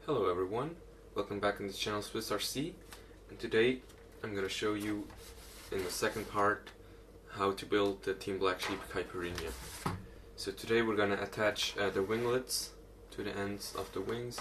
Hello everyone, welcome back in this channel Swiss RC, and today I'm going to show you in the second part how to build the Team Black Sheep Caipirinha. So today we're going to attach the winglets to the ends of the wings,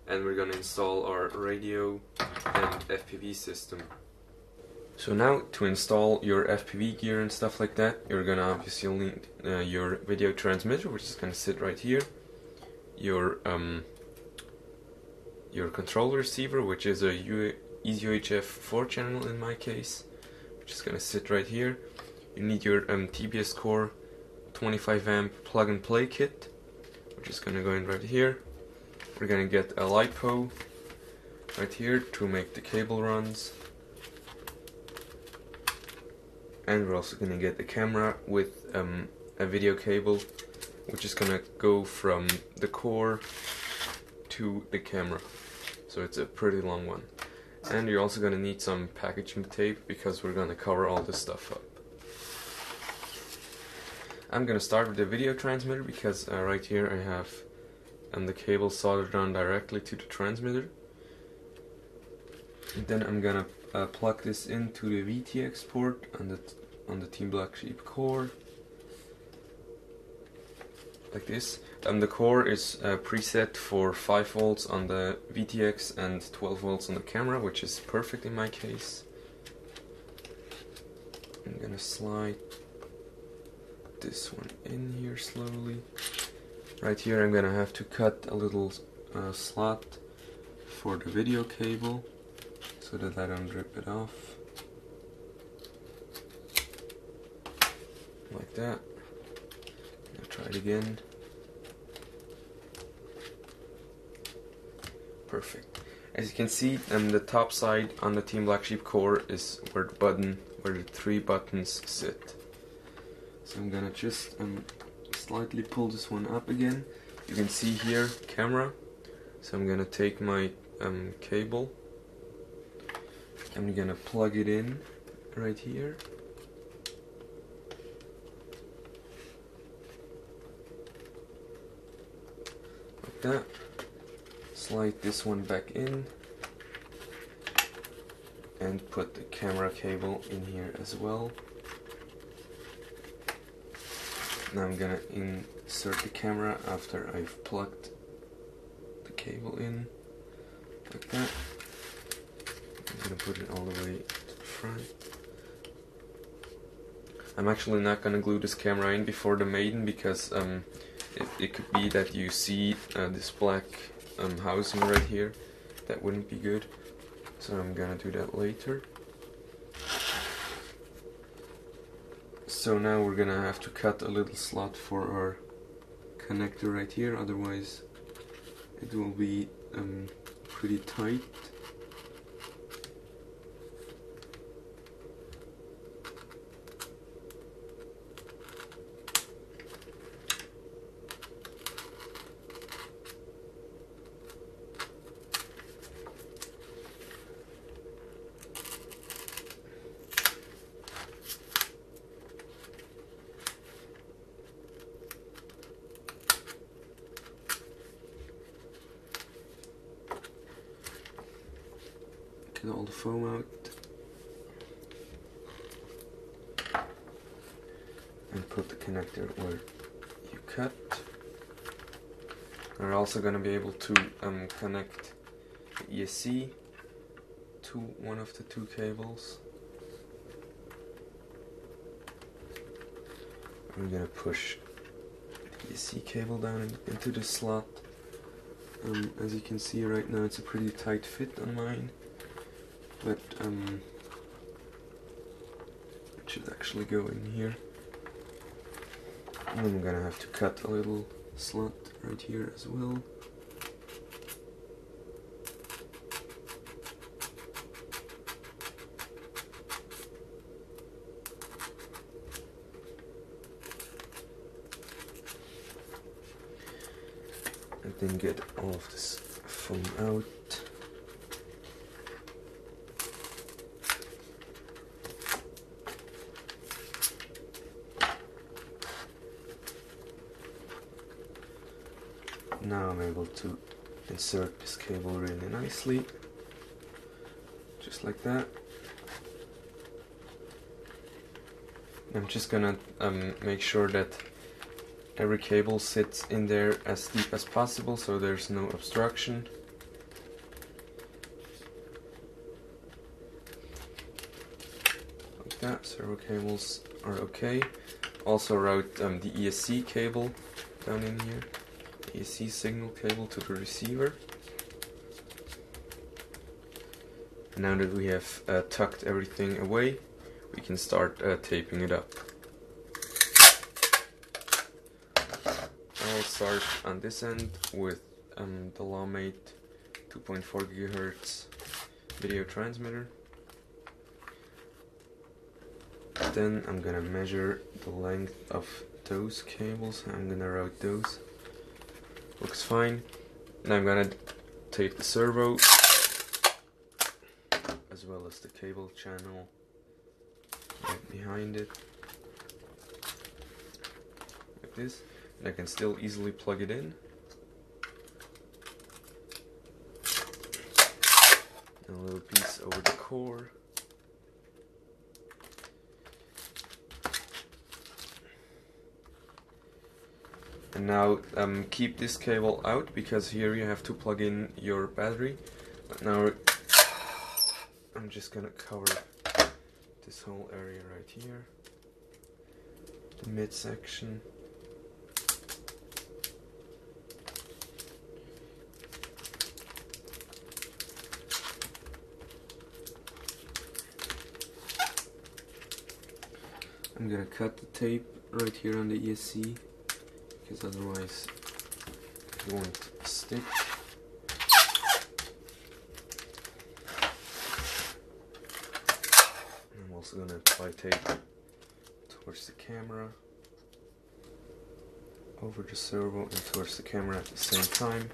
and we're going to install our radio and FPV system. So now to install your FPV gear and stuff like that, you're going to obviously need your video transmitter, which is going to sit right here, your controller receiver, which is a EasyUHF 4 channel in my case, which is going to sit right here. You need your TBS core 25 amp plug and play kit, which is going to go in right here. We're going to get a LiPo right here to make the cable runs, and we're also going to get the camera with a video cable, which is going to go from the core to the camera. So it's a pretty long one. And you're also going to need some packaging tape because we're going to cover all this stuff up. I'm going to start with the video transmitter because right here I have the cable soldered on directly to the transmitter. And then I'm going to plug this into the VTX port on the Team Black Sheep core, like this. The core is preset for 5 volts on the VTX and 12 volts on the camera, which is perfect in my case. I'm gonna slide this one in here slowly. Right here I'm gonna have to cut a little slot for the video cable so that I don't rip it off. Like that. I'll try it again. Perfect. As you can see, the top side on the Team Black Sheep core is where the 3 buttons sit. So I'm gonna just slightly pull this one up again. You can see here camera. So I'm gonna take my cable. I'm gonna plug it in right here. Like that. Slide this one back in and put the camera cable in here as well. Now I'm gonna insert the camera after I've plugged the cable in, like that. I'm gonna put it all the way to the front. I'm actually not gonna glue this camera in before the Maiden because it could be that you see this black housing right here. That wouldn't be good, so I'm gonna do that later. So now we're gonna have to cut a little slot for our connector right here, otherwise it will be pretty tight. Get all the foam out and put the connector where you cut. We're also going to be able to connect the ESC to one of the 2 cables. I'm going to push the ESC cable down into the slot. As you can see right now, it's a pretty tight fit on mine. But it should actually go in here. And I'm gonna have to cut a little slot right here as well. And then get all of this foam out. Now I'm able to insert this cable really nicely, just like that. I'm just gonna make sure that every cable sits in there as deep as possible so there's no obstruction. Like that, servo cables are okay. Also route the ESC cable down in here, ESC signal cable to the receiver. Now that we have tucked everything away, we can start taping it up. I'll start on this end with the Maiden 2.4 GHz video transmitter. Then I'm gonna measure the length of those cables. I'm gonna route those. Looks fine. Now I'm gonna tape the servo as well as the cable channel right behind it, like this, and I can still easily plug it in. And a little piece over the core. And now keep this cable out because here you have to plug in your battery. But now I'm just gonna cover this whole area right here, the midsection. I'm gonna cut the tape right here on the ESC because otherwise it won't stick. I'm also gonna apply tape towards the camera, over the servo and towards the camera at the same time.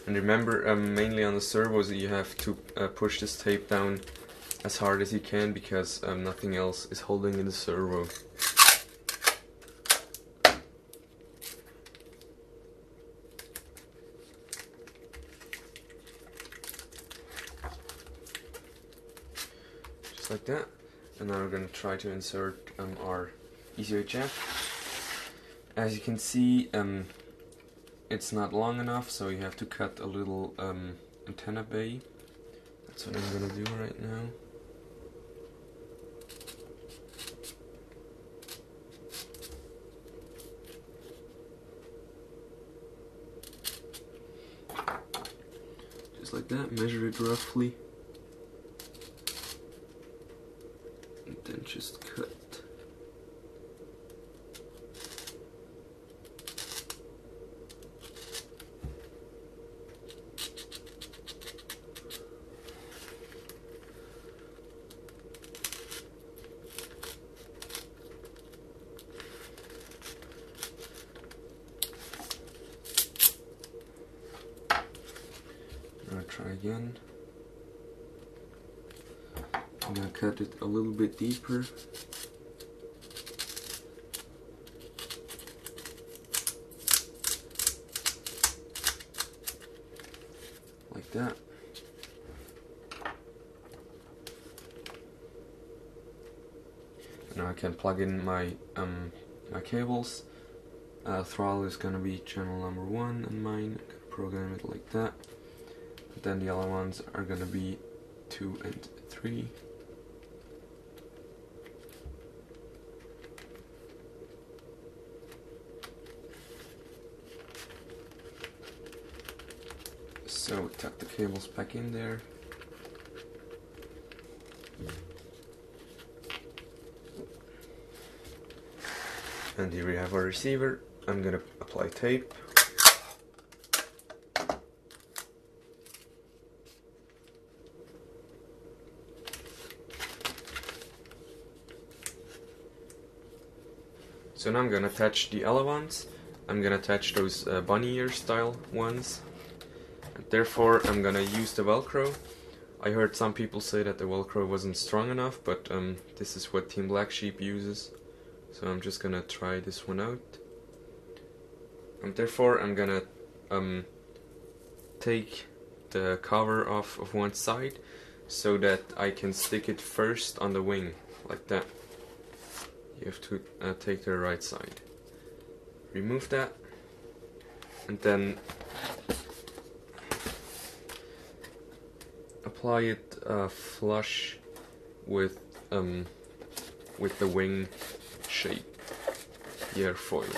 And remember, mainly on the servos you have to push this tape down as hard as you can because nothing else is holding in the servo. Just like that. And now we're going to try to insert our ECHF. As you can see, it's not long enough, so you have to cut a little antenna bay. That's what I'm going to do right now. Just like that, measure it roughly, and then just cut. Try again. I'm gonna cut it a little bit deeper. Like that. Now I can plug in my my cables. Throttle is gonna be channel number 1 on mine. I can program it like that. Then the other ones are gonna be 2 and 3. So we tuck the cables back in there. And here we have our receiver. I'm gonna apply tape. So now I'm gonna attach the other ones. I'm gonna attach those bunny ear style ones. And therefore I'm gonna use the Velcro. I heard some people say that the Velcro wasn't strong enough, but this is what Team Black Sheep uses. So I'm just gonna try this one out. Therefore I'm gonna take the cover off of one side so that I can stick it first on the wing, like that. You have to take the right side. Remove that, and then apply it flush with the wing shape, the airfoil,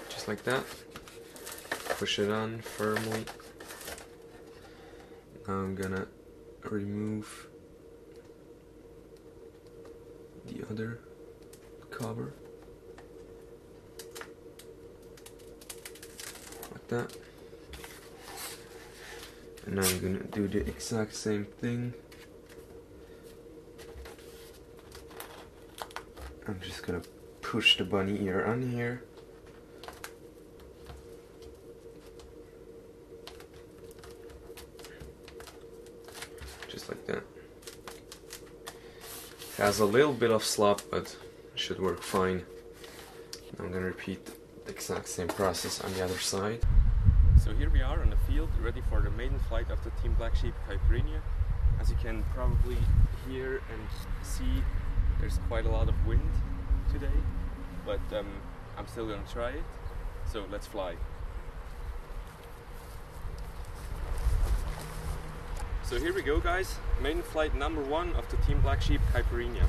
just like that. Push it on firmly. Now I'm gonna remove the other cover, like that. And now I'm gonna do the exact same thing. I'm just gonna push the bunny ear on here. Just like that. Has a little bit of slop, but should work fine. I'm gonna repeat the exact same process on the other side. So here we are on the field, ready for the maiden flight of the Team Black Sheep Caipirinha. As you can probably hear and see, there's quite a lot of wind today, but I'm still gonna try it. So let's fly. So here we go, guys. Maiden flight number 1 of the Team Black Sheep Caipirinha.